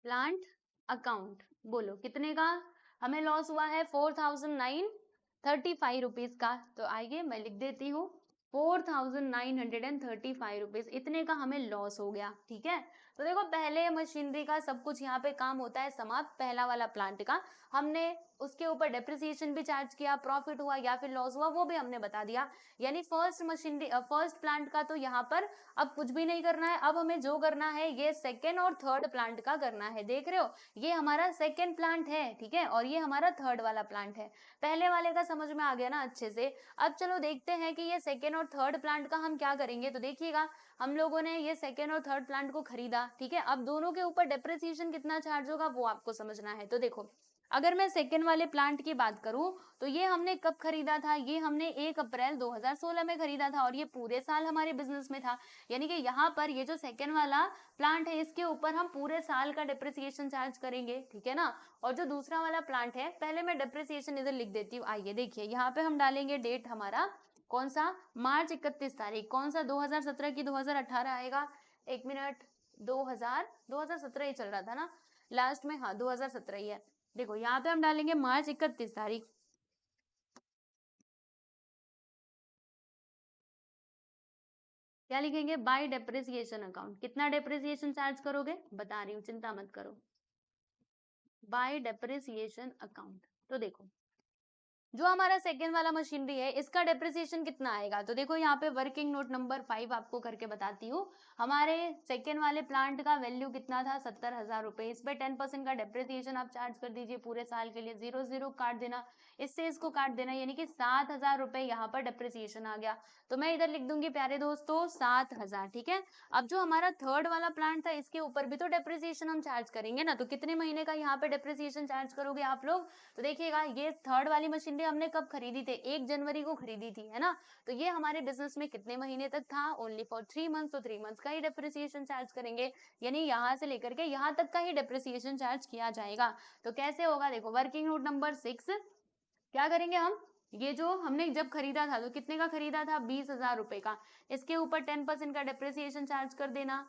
Plant account, बोलो कितने का हमें लॉस हुआ है, 4,935 रुपीज का। तो आइए मैं लिख देती हूँ, 4,935 रुपीज, इतने का हमें लॉस हो गया, ठीक है। तो देखो पहले मशीनरी का सब कुछ यहाँ पे काम होता है समाप्त, पहला वाला प्लांट का हमने उसके ऊपर डेप्रिसिएशन भी चार्ज किया, प्रॉफिट हुआ या फिर लॉस हुआ वो भी हमने बता दिया। यानी फर्स्ट मशीनरी, फर्स्ट प्लांट का तो यहाँ पर अब कुछ भी नहीं करना है। अब हमें जो करना है ये सेकेंड और थर्ड प्लांट का करना है। देख रहे हो, ये हमारा सेकेंड प्लांट है, ठीक है, और ये हमारा थर्ड वाला प्लांट है। पहले वाले का समझ में आ गया ना अच्छे से। अब चलो देखते हैं कि ये सेकेंड और थर्ड प्लांट का हम क्या करेंगे। तो देखिएगा हम लोगों ने ये सेकेंड और थर्ड प्लांट को खरीदा, ठीक है। अब दोनों के ऊपर डेप्रिसिएशन कितना चार्ज होगा वो आपको समझना है। तो देखो, अगर मैं सेकेंड वाले प्लांट की बात करूं तो ये हमने कब खरीदा था, ये हमने 1 अप्रैल 2016 में खरीदा था और ये पूरे साल हमारे बिजनेस में था। यानी कि यहाँ पर ये जो सेकेंड वाला प्लांट है इसके ऊपर हम पूरे साल का डेप्रिसिएशन चार्ज करेंगे, ठीक है ना। और जो दूसरा वाला प्लांट है, पहले मैं डेप्रिसिएशन इधर लिख देती हूँ। आइए देखिए, यहाँ पे हम डालेंगे डेट हमारा कौन सा, मार्च 31 तारीख, कौन सा 2017 की 2018 आएगा, 1 मिनट, 2017 ही चल रहा था ना लास्ट में, हाँ 2017 ही है। देखो यहाँ पे हम डालेंगे मार्च 31 तारीख। क्या लिखेंगे, बाय डेप्रिसिएशन अकाउंट। कितना डेप्रिसिएशन चार्ज करोगे, बता रही हूँ, चिंता मत करो, बाय डेप्रिसिएशन अकाउंट। तो देखो, जो हमारा सेकेंड वाला मशीनरी है इसका डेप्रिसिएशन कितना आएगा, तो देखो यहाँ पे वर्किंग नोट नंबर 5 आपको करके बताती हूँ। हमारे सेकेंड वाले प्लांट का वैल्यू कितना था, 70,000 रुपए। इस पे 10% का डेप्रिसिएशन आप चार्ज कर दीजिए पूरे साल के लिए, 0 काट देना, इससे इसको काट देना, यानी कि 7,000 रुपए यहाँ पर डेप्रिसिएशन आ गया। तो मैं इधर लिख दूंगी प्यारे दोस्तों 7,000, ठीक है। अब जो हमारा थर्ड वाला प्लांट था इसके ऊपर भी तो डेप्रिसिएशन हम चार्ज करेंगे ना, तो कितने महीने का यहाँ पे डेप्रिसिएशन चार्ज करोगे आप लोग, तो देखिएगा ये थर्ड वाली मशीनरी हमने कब खरीदी थी, 1 जनवरी को खरीदी थी, है ना। तो ये हमारे बिजनेस में कितने महीने तक था, ओनली फॉर 3 मंथ्स, तो 3 मंथ्स का ही डेप्रिसिएशन चार्ज करेंगे, यानी यहाँ से लेकर के यहाँ तक का ही डेप्रिसिएशन चार्ज किया जाएगा। तो कैसे होगा, देखो वर्किंग नोट नंबर 6, क्या करेंगे हम, ये जो हमने जब खरीदा था तो कितने का खरीदा था, 20,000 रुपए का, इसके ऊपर 10% का डेप्रिसिएशन चार्ज कर देना।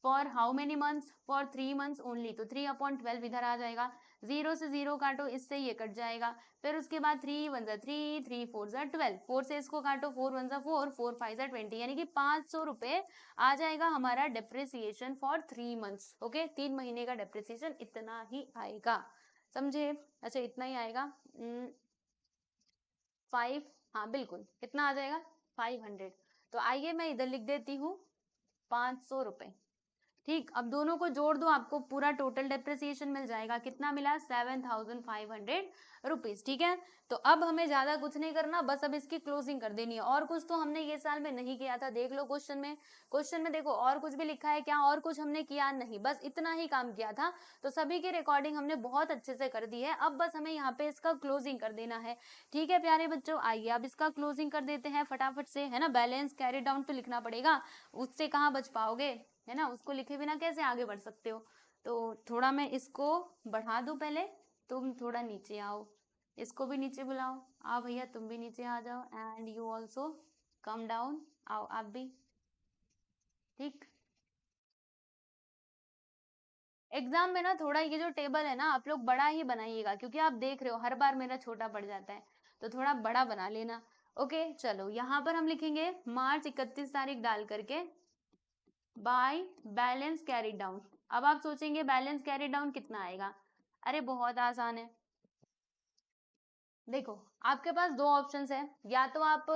For how many months, for 3 months only, तो 3/12 इधर आ जाएगा, 0 से 0 काटो, इससे ये कट जाएगा। फिर उसके बाद 3 1 3, 3 4 12, 4 से इसको काटो, 4 1 4, 4 5 20, यानी कि 500 रुपए आ जाएगा हमारा डेप्रिसिएशन फॉर 3 मंथ्स। ओके, 3 महीने का डेप्रिसिएशन इतना ही आएगा, समझे। अच्छा इतना ही आएगा, 5, हाँ बिल्कुल, कितना आ जाएगा, 500। तो आइए मैं इधर लिख देती हूँ 500 रुपए, ठीक। अब दोनों को जोड़ दो, आपको पूरा टोटल डेप्रिसिएशन मिल जाएगा, कितना मिला, 7,500 रुपीज, ठीक है। तो अब हमें ज्यादा कुछ नहीं करना, बस अब इसकी क्लोजिंग कर देनी है। और कुछ तो हमने ये साल में नहीं किया था, देख लो क्वेश्चन में, क्वेश्चन में देखो और कुछ भी लिखा है क्या, और कुछ हमने किया नहीं, बस इतना ही काम किया था। तो सभी की रिकॉर्डिंग हमने बहुत अच्छे से कर दी है, अब बस हमें यहाँ पे इसका क्लोजिंग कर देना है, ठीक है प्यारे बच्चों। आइए अब इसका क्लोजिंग कर देते हैं फटाफट से, है ना। बैलेंस कैरी डाउन तो लिखना पड़ेगा, उससे कहाँ बच पाओगे, है ना, उसको लिखे बिना कैसे आगे बढ़ सकते हो। तो थोड़ा मैं इसको बढ़ा दूं, पहले तुम थोड़ा नीचे आओ, इसको भी नीचे बुलाओ, आओ भैया तुम भी नीचे आ जाओ, and you also come down, आओ आप भी, ठीक। एग्जाम में ना थोड़ा ये जो टेबल है ना आप लोग बड़ा ही बनाइएगा, क्योंकि आप देख रहे हो हर बार मेरा छोटा पड़ जाता है, तो थोड़ा बड़ा बना लेना। ओके चलो, यहाँ पर हम लिखेंगे मार्च 31 तारीख डाल करके, बाय बैलेंस कैरी डाउन। अब आप सोचेंगे बैलेंस कैरी डाउन कितना आएगा, अरे बहुत आसान है। देखो आपके पास दो ऑप्शंस है, या तो आप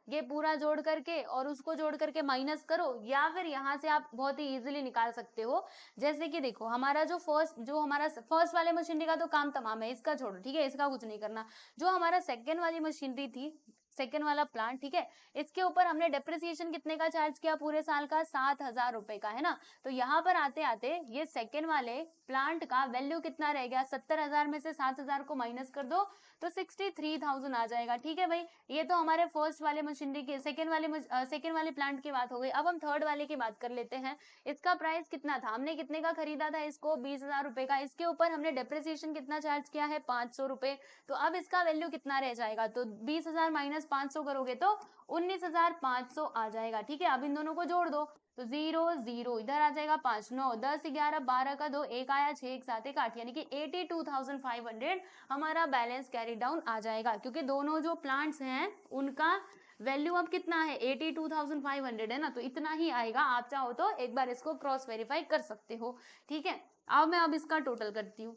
ये पूरा जोड़ करके और उसको जोड़ करके माइनस करो, या फिर यहाँ से आप बहुत ही इजीली निकाल सकते हो। जैसे कि देखो हमारा जो हमारा फर्स्ट वाले मशीनरी का तो काम तमाम है, इसका छोड़ो, ठीक है, इसका कुछ नहीं करना। जो हमारा सेकेंड वाली मशीनरी थी, सेकेंड वाला प्लांट, ठीक है, इसके ऊपर हमने डेप्रिसिएशन कितने का चार्ज किया, पूरे साल का 7,000 रुपए का, है ना। तो यहाँ पर आते आते ये सेकेंड वाले प्लांट का वैल्यू कितना रह गया, 70,000 में से 7,000 को माइनस कर दो तो 63,000 आ जाएगा, ठीक है भाई। ये तो हमारे फर्स्ट वाले मशीनरी के सेकेंड वाले प्लांट की बात हो गई। अब हम थर्ड वाले की बात कर लेते हैं। इसका प्राइस कितना था, हमने कितने का खरीदा था इसको, 20,000 रुपए का, इसके ऊपर हमने डेप्रिसिएशन कितना चार्ज किया है, 500 रुपए। तो अब इसका वैल्यू कितना रह जाएगा, तो 20,000 माइनस 500 करोगे तो 19,500 आ जाएगा, ठीक है। अब इन दोनों को जोड़ दो, तो 0 0 इधर आ जाएगा, 5 9 10 11 12 का 2 1 आया, 6 1 7 1 8, यानी कि 82,500 हमारा बैलेंस कैरी डाउन आ जाएगा, क्योंकि दोनों जो प्लांट्स हैं उनका वैल्यू अब कितना है, 82,500 है ना, तो इतना ही आएगा। आप चाहो तो एक बार इसको क्रॉस वेरीफाई कर सकते हो, ठीक है। अब मैं इसका टोटल करती हूँ,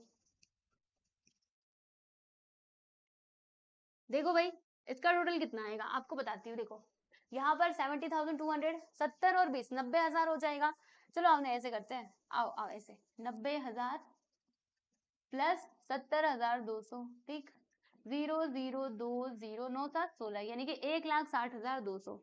देखो भाई इसका टोटल कितना आएगा आपको बताती हूँ। देखो यहाँ पर 70,200, 70 और 20 90,000 हो जाएगा। चलो हमने ऐसे करते हैं, आओ आओ ऐसे, 90,000 प्लस 70,200, ठीक, 0 0 2 0 9 7 16, यानी कि 1,60,200,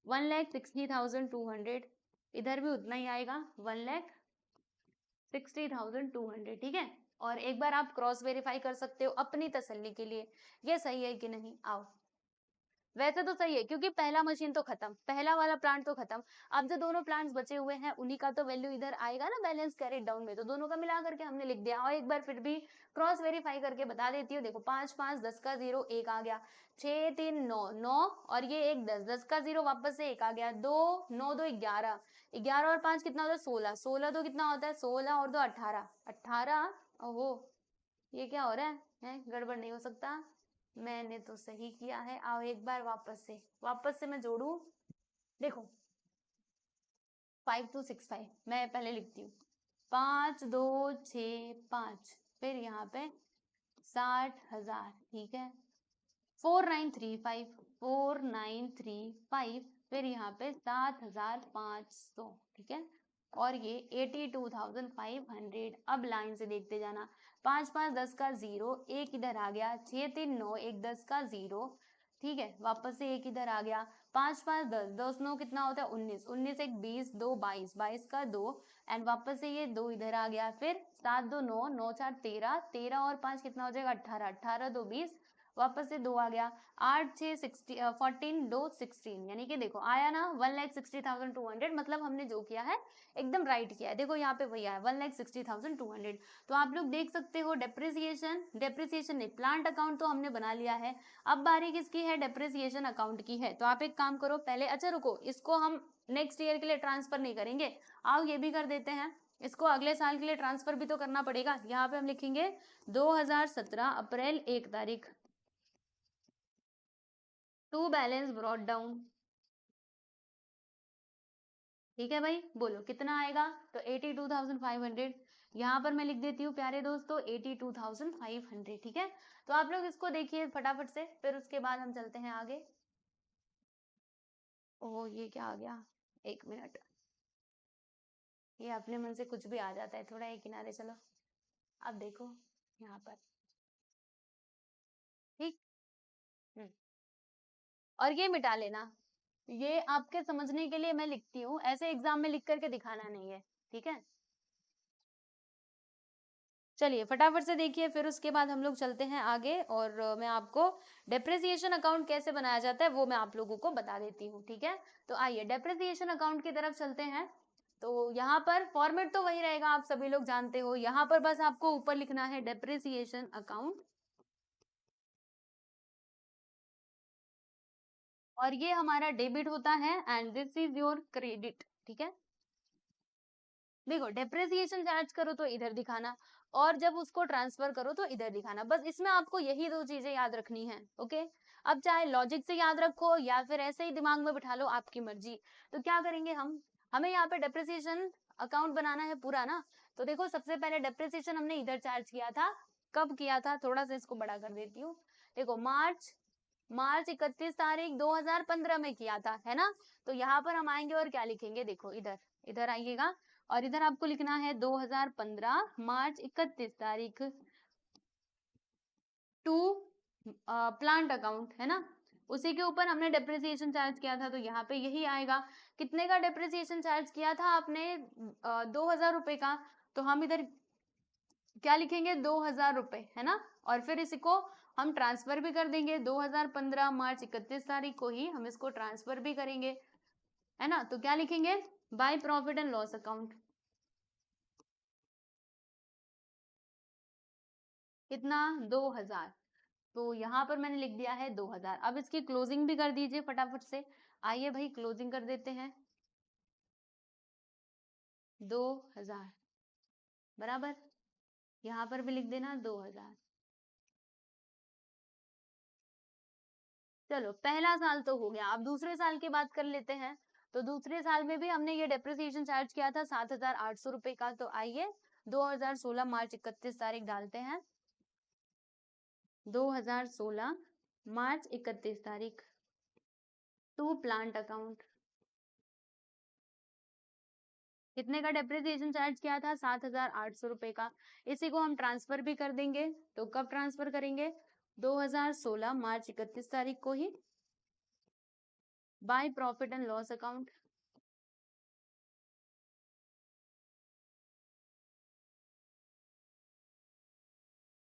1,60,200, इधर भी उतना ही आएगा 1,60,200, ठीक है। और एक बार आप क्रॉस वेरीफाई कर सकते हो अपनी तसल्ली के लिए, ये सही है कि नहीं। आओ, वैसे तो सही है क्योंकि पहला मशीन तो खत्म, पहला वाला प्लांट तो खत्म। अब जो दोनों प्लांट्स बचे हुए हैं उन्हीं का तो वैल्यू इधर आएगा ना बैलेंस कैरिड डाउन में, तो दोनों का मिला करके हमने लिख दिया। और एक बार फिर भी क्रॉस वेरीफाई करके बता देती हूँ। देखो 5 5 10 का 0 1 आ गया, 6 3 9 9 और ये एक 10 10 का 0 वापस से 1 आ गया, 2 9 2 11 11 और 5 कितना होता है 16 16 तो कितना होता है 16 और 2 18 18। ओहो, ये क्या हो रहा है, गड़बड़ नहीं हो सकता, मैंने तो सही किया है। आओ एक बार वापस से मैं जोड़ू। देखो 5265 मैं पहले लिखती हूँ, 5265, फिर यहाँ पे 60,000, ठीक है। 4935 फिर यहाँ पे 7,500, ठीक है। और ये 82,500। अब लाइन से देखते जाना, 5 5 10 का 0 एक इधर आ गया, 6 3 9 1 10 का 0, ठीक है। वापस से एक इधर आ गया, 5 5 10 10 9 कितना होता है 19 19 1 20 2 22 22 का 2 एंड वापस से ये 2 इधर आ गया, फिर 7 2 9 9 4 13 13 और 5 कितना हो जाएगा 18 18 2 20, वापस से 2 आ गया, 8 6 14 2 16, यानी कि देखो आया ना 1,60,200। मतलब हमने जो किया है एकदम राइट किया है। देखो यहाँ पे वही आया 1,60,200। तो आप लोग देख सकते हो डेप्रिसिएशन नहीं, प्लांट अकाउंट तो हमने बना लिया है। अब बारी किसकी है, डेप्रिसिएशन अकाउंट की है। तो आप एक काम करो पहले, अच्छा रुको, इसको हम नेक्स्ट ईयर के लिए ट्रांसफर नहीं करेंगे, आओ ये भी कर देते हैं। इसको अगले साल के लिए ट्रांसफर भी तो करना पड़ेगा। यहाँ पे हम लिखेंगे 2017 अप्रैल 1 तारीख, टू बैलेंस ब्रॉट डाउन, ठीक है भाई। बोलो कितना आएगा, तो 82,500। यहाँ पर मैं लिख देती हूँ प्यारे दोस्तों 82,500, ठीक है। तो आप लोग इसको देखिए फटाफट से, फिर उसके बाद हम चलते हैं आगे। ओह ये क्या आ गया, एक मिनट, ये अपने मन से कुछ भी आ जाता है, थोड़ा एक किनारे चलो। अब देखो यहाँ पर, ठीक। हम्म। और ये मिटा लेना, ये आपके समझने के लिए मैं लिखती हूँ, ऐसे एग्जाम में लिख करके दिखाना नहीं है, ठीक है। चलिए फटाफट से देखिए, फिर उसके बाद हम लोग चलते हैं आगे और मैं आपको डेप्रिसिएशन अकाउंट कैसे बनाया जाता है वो मैं आप लोगों को बता देती हूँ, ठीक है। तो आइए डेप्रिसिएशन अकाउंट की तरफ चलते हैं। तो यहाँ पर फॉर्मेट तो वही रहेगा, आप सभी लोग जानते हो। यहाँ पर बस आपको ऊपर लिखना है डेप्रिसिएशन अकाउंट, और ये हमारा डेबिट होता है and this is your credit, ठीक है। देखो डेप्रिसिएशन चार्ज करो तो इधर दिखाना, और जब उसको ट्रांसफर करो तो इधर दिखाना, बस इसमें आपको यही दो चीजें याद रखनी है, ओके। अब चाहे लॉजिक से याद रखो या फिर ऐसे ही दिमाग में बिठा लो, आपकी मर्जी। तो क्या करेंगे हम, हमें यहाँ पे डेप्रिसिएशन अकाउंट बनाना है पूरा ना। तो देखो सबसे पहले डेप्रिसिएशन हमने इधर चार्ज किया था, कब किया था, थोड़ा सा इसको बड़ा कर देती हूँ। देखो मार्च मार्च 31 तारीख 2015 में किया था, है ना। तो यहाँ पर हम आएंगे और क्या लिखेंगे, देखो इधर इधर आइएगा और इधर आपको लिखना है 2015 मार्च 31 तारीख टू प्लांट अकाउंट, है ना। उसी के ऊपर हमने डेप्रिसिएशन चार्ज किया था, तो यहाँ पे यही आएगा। कितने का डेप्रिसिएशन चार्ज किया था आपने, 2,000 रुपए का। तो हम इधर क्या लिखेंगे, 2,000 रुपए, है ना। और फिर इसको हम ट्रांसफर भी कर देंगे, 2015 मार्च 31 तारीख को ही हम इसको ट्रांसफर भी करेंगे, है ना। तो क्या लिखेंगे, bye profit and loss account, कितना 2,000। तो यहाँ पर मैंने लिख दिया है 2,000। अब इसकी क्लोजिंग भी कर दीजिए फटाफट से, आइए भाई क्लोजिंग कर देते हैं, 2,000 बराबर। यहाँ पर भी लिख देना 2,000। चलो पहला साल तो हो गया, अब दूसरे साल की बात कर लेते हैं। तो दूसरे साल में भी हमने ये डेप्रिसिएशन चार्ज किया था 7,800 रुपए का। तो आइए 2016 मार्च 31 तारीख डालते हैं, 2016 मार्च 31 तारीख टू प्लांट अकाउंट, कितने का डेप्रिसिएशन चार्ज किया था, 7,800 रुपए का। इसी को हम ट्रांसफर भी कर देंगे। तो कब ट्रांसफर करेंगे, 2016 मार्च 31 तारीख को ही by profit and loss account.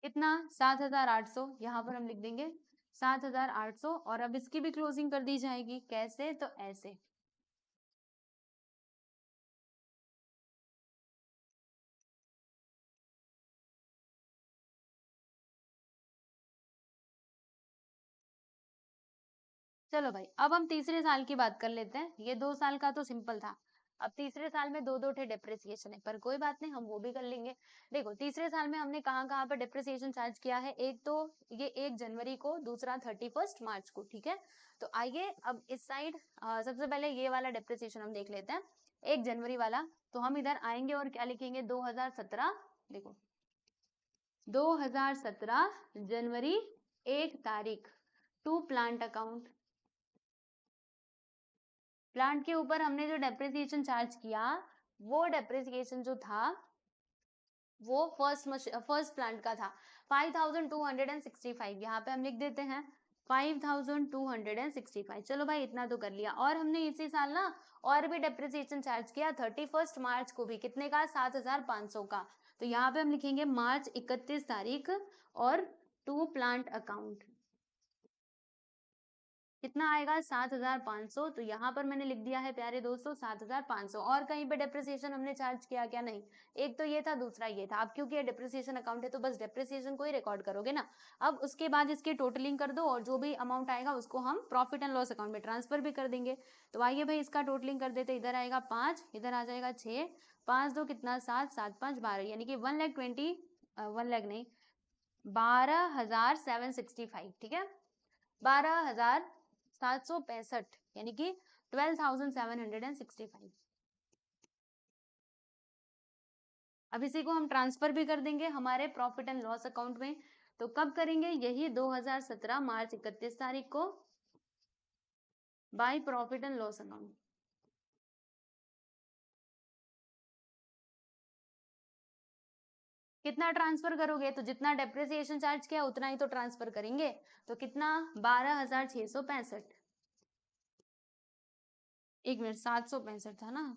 कितना 7,800, यहाँ पर हम लिख देंगे 7,800। और अब इसकी भी क्लोजिंग कर दी जाएगी, कैसे, तो ऐसे। चलो भाई, अब हम तीसरे साल की बात कर लेते हैं। ये 2 साल का तो सिंपल था, अब तीसरे साल में दो दो ठे डिप्रिसिएशन है, पर कोई बात नहीं, हम वो भी कर लेंगे। देखो तीसरे साल में हमने कहाँ कहाँ पर डिप्रिसिएशन चार्ज किया है, एक तो ये 1 जनवरी को, दूसरा 31 मार्च को, ठीक है। तो आइए अब इस साइड सबसे पहले ये वाला डिप्रिसिएशन हम देख लेते हैं, 1 जनवरी वाला। तो हम इधर आएंगे और क्या लिखेंगे, 2017। देखो 2017 जनवरी 1 तारीख टू प्लांट अकाउंट। प्लांट के ऊपर हमने जो डेप्रिसिएशन चार्ज किया, वो डेप्रिसिएशन जो था वो फर्स्ट प्लांट का था 5,265। यहाँ पे हम लिख देते हैं 5,265। चलो भाई इतना तो कर लिया। और हमने इसी साल ना और भी डेप्रिसिएशन चार्ज किया 31 मार्च को भी, कितने का, 7,500 का। तो यहाँ पे हम लिखेंगे मार्च 31 तारीख और टू प्लांट अकाउंट कितना आएगा, 7,500। तो यहाँ पर मैंने लिख दिया है प्यारे दोस्तों 7,500। और कहीं पे डेप्रिसिएशन हमने चार्ज किया क्या, नहीं। एक तो ये था, दूसरा ये था। अब क्योंकि ये डेप्रिसिएशन अकाउंट है तो बस डेप्रिसिएशन को ही रिकॉर्ड करोगे ना। अब उसके बाद इसकी टोटलिंग कर दो और जो भी अमाउंट आएगा उसको हम प्रॉफिट एंड लॉस अकाउंट में ट्रांसफर भी कर देंगे। तो आइए भाई इसका टोटलिंग कर देते। इधर आएगा 5, इधर आ जाएगा 6, 5 2 कितना, 7, 7 5 12, यानी कि 1,20,000 1,00,000 नहीं, 12,765, ठीक है, 12,765, यानी कि 12,765। अब इसी को हम ट्रांसफर भी कर देंगे हमारे प्रॉफिट एंड लॉस अकाउंट में। तो कब करेंगे, यही 2017 मार्च 31 तारीख को bye profit and loss account. कितना ट्रांसफर करोगे, तो जितना डेप्रिसिएशन चार्ज किया उतना ही तो ट्रांसफर करेंगे। तो कितना, 12,665। 1 मिनट, 765 था ना,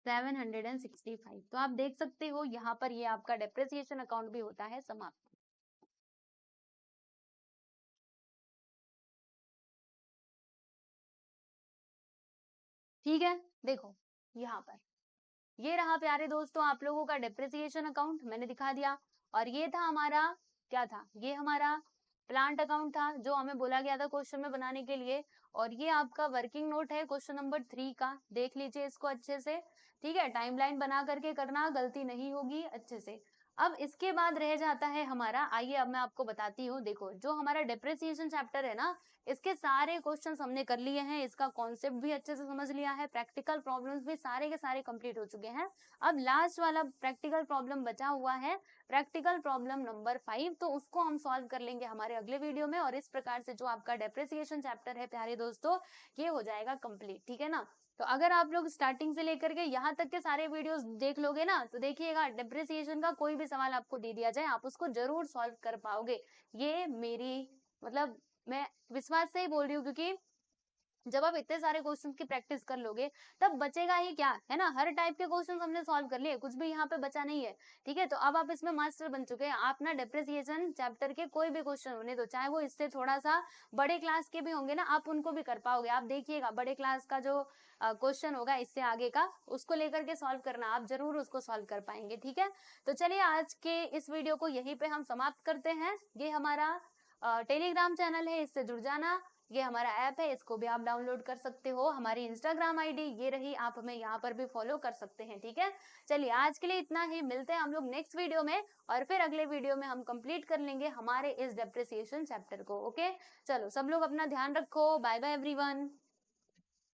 765। तो आप देख सकते हो यहाँ पर ये आपका डेप्रिसिएशन अकाउंट भी होता है समाप्त। ठीक है, देखो यहाँ पर ये रहा प्यारे दोस्तों आप लोगों का डेप्रिसिएशन अकाउंट, मैंने दिखा दिया। और ये था हमारा, क्या था, ये हमारा प्लांट अकाउंट था जो हमें बोला गया था क्वेश्चन में बनाने के लिए। और ये आपका वर्किंग नोट है क्वेश्चन नंबर 3 का, देख लीजिए इसको अच्छे से, ठीक है। टाइमलाइन बना करके करना, गलती नहीं होगी, अच्छे से। अब इसके बाद रह जाता है हमारा, आइए अब मैं आपको बताती हूँ। देखो जो हमारा डेप्रिसिएशन चैप्टर है ना, इसके सारे क्वेश्चंस हमने कर लिए हैं, इसका कॉन्सेप्ट भी अच्छे से समझ लिया है, प्रैक्टिकल प्रॉब्लम्स भी सारे के सारे कंप्लीट हो चुके हैं। अब लास्ट वाला प्रैक्टिकल प्रॉब्लम बचा हुआ है, प्रैक्टिकल प्रॉब्लम नंबर 5, तो उसको हम सॉल्व कर लेंगे हमारे अगले वीडियो में। और इस प्रकार से जो आपका डेप्रिसिएशन चैप्टर है प्यारे दोस्तों, ये हो जाएगा कंप्लीट, ठीक है ना। तो अगर आप लोग स्टार्टिंग से लेकर के यहाँ तक के सारे वीडियोस देख लोगे ना, तो देखिएगा डेप्रिसिएशन का कोई भी सवाल आपको दे दिया जाए, आप उसको जरूर सॉल्व कर पाओगे। ये मेरी मतलब मैं विश्वास से ही बोल रही हूँ, क्योंकि जब आप इतने सारे क्वेश्चंस की प्रैक्टिस कर लोगे तब बचेगा ही क्या, है ना। हर टाइप के क्वेश्चंस हमने सॉल्व कर लिए, कुछ भी यहाँ पे बचा नहीं है, ठीक है। तो अब आप इसमें मास्टर बन चुके हैं। आप ना डेप्रिसिएशन चैप्टर के कोई भी क्वेश्चन होने दो, चाहे वो इससे थोड़ा सा बड़े क्लास के भी होंगे ना, आप उनको भी कर पाओगे। आप देखिएगा बड़े क्लास का जो क्वेश्चन होगा इससे आगे का, उसको लेकर के सॉल्व करना, आप जरूर उसको सॉल्व कर पाएंगे, ठीक है। तो चलिए आज के इस वीडियो को यहीं पे हम समाप्त करते हैं। ये हमारा टेलीग्राम चैनल है, इससे जुड़ जाना। ये हमारा ऐप है, इसको भी आप डाउनलोड कर सकते हो। हमारी इंस्टाग्राम आईडी ये रही, आप हमें यहाँ पर भी फॉलो कर सकते हैं, ठीक है। चलिए आज के लिए इतना ही, मिलते हैं हम लोग नेक्स्ट वीडियो में, और फिर अगले वीडियो में हम कंप्लीट कर लेंगे हमारे इस डेप्रिसिएशन चैप्टर को। ओके, चलो सब लोग अपना ध्यान रखो, बाय बाय एवरीवन।